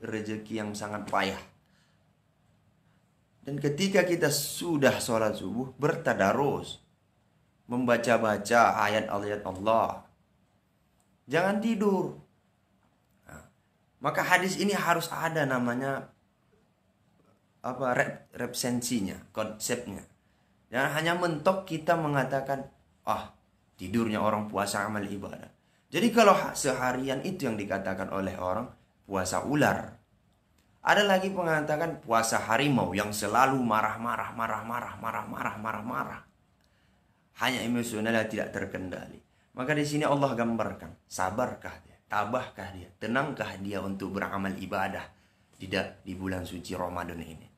rezeki yang sangat payah. Dan ketika kita sudah sholat subuh, bertadarus, membaca-baca ayat-ayat Allah, jangan tidur. Nah, maka hadis ini harus ada namanya referensinya, konsepnya. Jangan hanya mentok kita mengatakan, tidurnya orang puasa amal ibadah. Jadi kalau seharian itu yang dikatakan oleh orang puasa ular. Ada lagi mengatakan puasa harimau yang selalu marah-marah. Hanya emosionalnya tidak terkendali. Maka di sini Allah gambarkan, sabarkah dia, tabahkah dia, tenangkah dia untuk beramal ibadah di bulan suci Ramadan ini.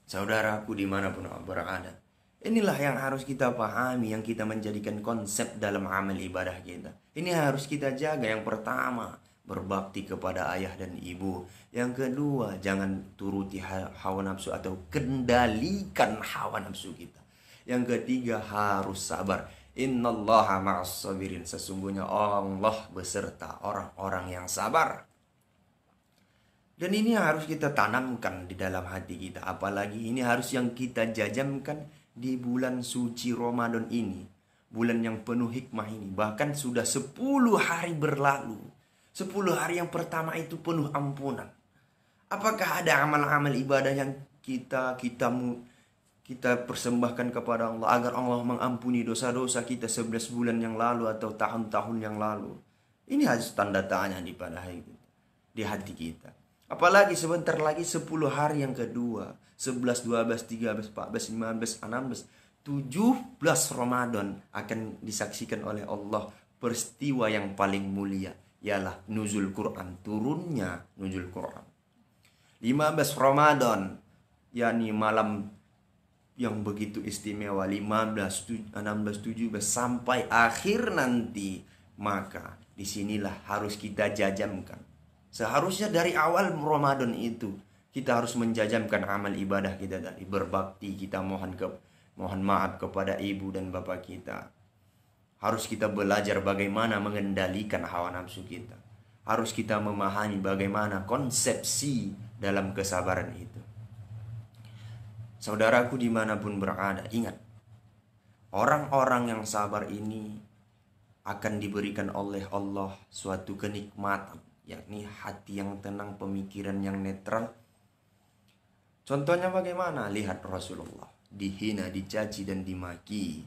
Saudaraku dimanapun berada, inilah yang harus kita pahami, yang kita menjadikan konsep dalam amal ibadah kita. Ini harus kita jaga. Yang pertama, berbakti kepada ayah dan ibu. Yang kedua, jangan turuti hawa nafsu atau kendalikan hawa nafsu kita. Yang ketiga, harus sabar. Innallaha ma'as sabirin. Sesungguhnya Allah beserta orang-orang yang sabar. Dan ini harus kita tanamkan di dalam hati kita. Apalagi ini harus yang kita jajamkan di bulan suci Ramadan ini. Bulan yang penuh hikmah ini. Bahkan sudah 10 hari berlalu. 10 hari yang pertama itu penuh ampunan. Apakah ada amal-amal ibadah yang kita persembahkan kepada Allah agar Allah mengampuni dosa-dosa kita 11 bulan yang lalu atau tahun-tahun yang lalu? Ini harus tanda tanya di hati kita. Apalagi sebentar lagi 10 hari yang kedua, 11, 12, 13, 14, 15, 16, 17 Ramadan akan disaksikan oleh Allah peristiwa yang paling mulia, ialah nuzul Quran, turunnya nuzul Quran. 15 Ramadan, yakni malam yang begitu istimewa, 15, 16, 17 sampai akhir nanti. Maka disinilah harus kita jajamkan. Seharusnya dari awal Ramadan itu kita harus menjajamkan amal ibadah kita tadi, berbakti, kita mohon maaf kepada ibu dan bapak kita. Harus kita belajar bagaimana mengendalikan hawa nafsu kita. Harus kita memahami bagaimana konsepsi dalam kesabaran itu. Saudaraku dimanapun berada, ingat, orang-orang yang sabar ini akan diberikan oleh Allah suatu kenikmatan, yakni hati yang tenang, pemikiran yang netral. Contohnya bagaimana? Lihat Rasulullah, dihina, dicaci, dan dimaki,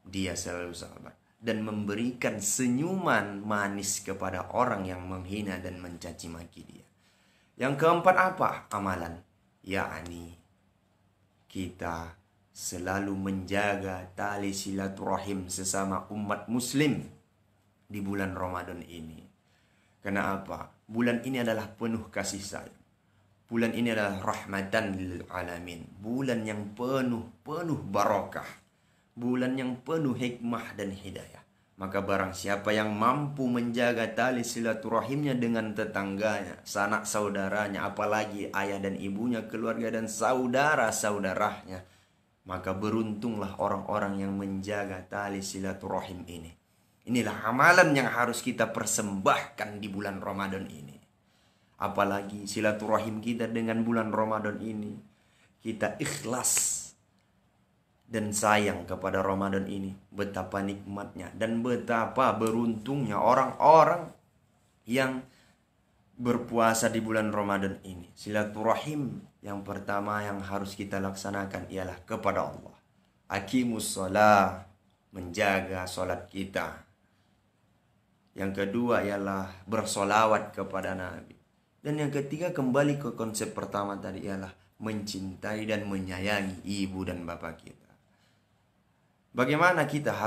dia selalu sabar dan memberikan senyuman manis kepada orang yang menghina dan mencaci maki dia. Yang keempat apa? Amalan, yakni kita selalu menjaga tali silaturahim sesama umat muslim di bulan Ramadan ini. Kenapa? Bulan ini adalah penuh kasih sayang. Bulan ini adalah rahmatan lil alamin. Bulan yang penuh barakah. Bulan yang penuh hikmah dan hidayah. Maka barang siapa yang mampu menjaga tali silaturahimnya dengan tetangganya, sanak saudaranya, apalagi ayah dan ibunya, keluarga dan saudara-saudaranya, maka beruntunglah orang-orang yang menjaga tali silaturahim ini. Inilah amalan yang harus kita persembahkan di bulan Ramadan ini. Apalagi silaturahim kita dengan bulan Ramadan ini, kita ikhlas dan sayang kepada Ramadan ini. Betapa nikmatnya dan betapa beruntungnya orang-orang yang berpuasa di bulan Ramadan ini. Silaturahim yang pertama yang harus kita laksanakan ialah kepada Allah. Aqimus shalah, menjaga salat kita. Yang kedua ialah bersolawat kepada Nabi. Dan yang ketiga, kembali ke konsep pertama tadi, ialah mencintai dan menyayangi ibu dan bapak kita. Bagaimana kita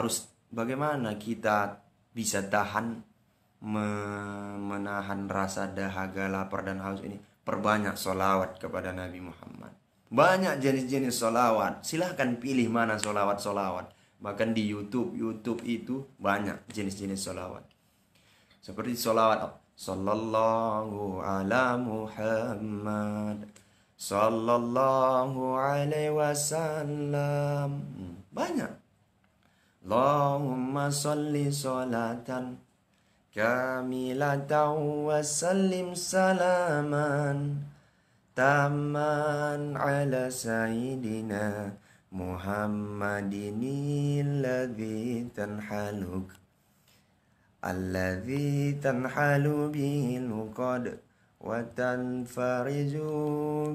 bisa menahan rasa dahaga, lapar dan haus ini? Perbanyak solawat kepada Nabi Muhammad. Banyak jenis-jenis solawat. Silahkan pilih mana solawat. Bahkan di YouTube itu banyak jenis-jenis solawat. Seperti solawat Sallallahu ala Muhammad, Sallallahu alaihi wasallam. Banyak. Allahumma salli salatan kamilatan wa sallim salaman taman ala sayyidina Muhammadin alladhi tanhalu bihil qad wa tanfariju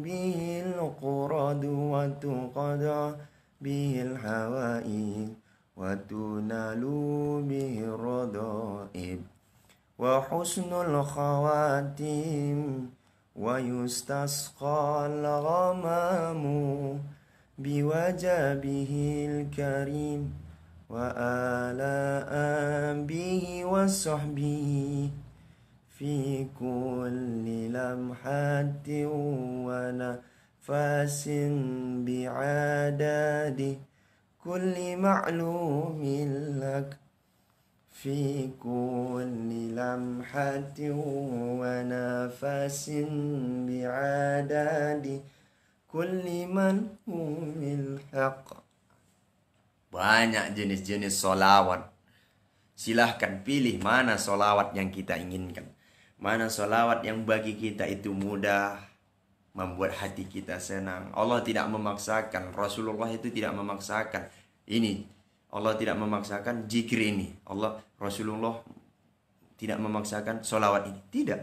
bihil qurad wa tuqada bihil hawaid wa tunalu bihil radaib wa husnul khawatim wa yustasqal ghamamu biwajabihil karim wa ala abihi wa sahbihi fi kulli lamhatin wa nafasin bi'adadi kulli ma'lumin lak fi kulli lamhatin wa nafasin bi'adadi kulli man humil haq. Banyak jenis-jenis solawat. Silahkan pilih mana solawat yang kita inginkan. Mana solawat yang bagi kita itu mudah, membuat hati kita senang. Allah tidak memaksakan. Rasulullah itu tidak memaksakan. Ini Allah tidak memaksakan zikir ini. Rasulullah tidak memaksakan solawat ini. Tidak.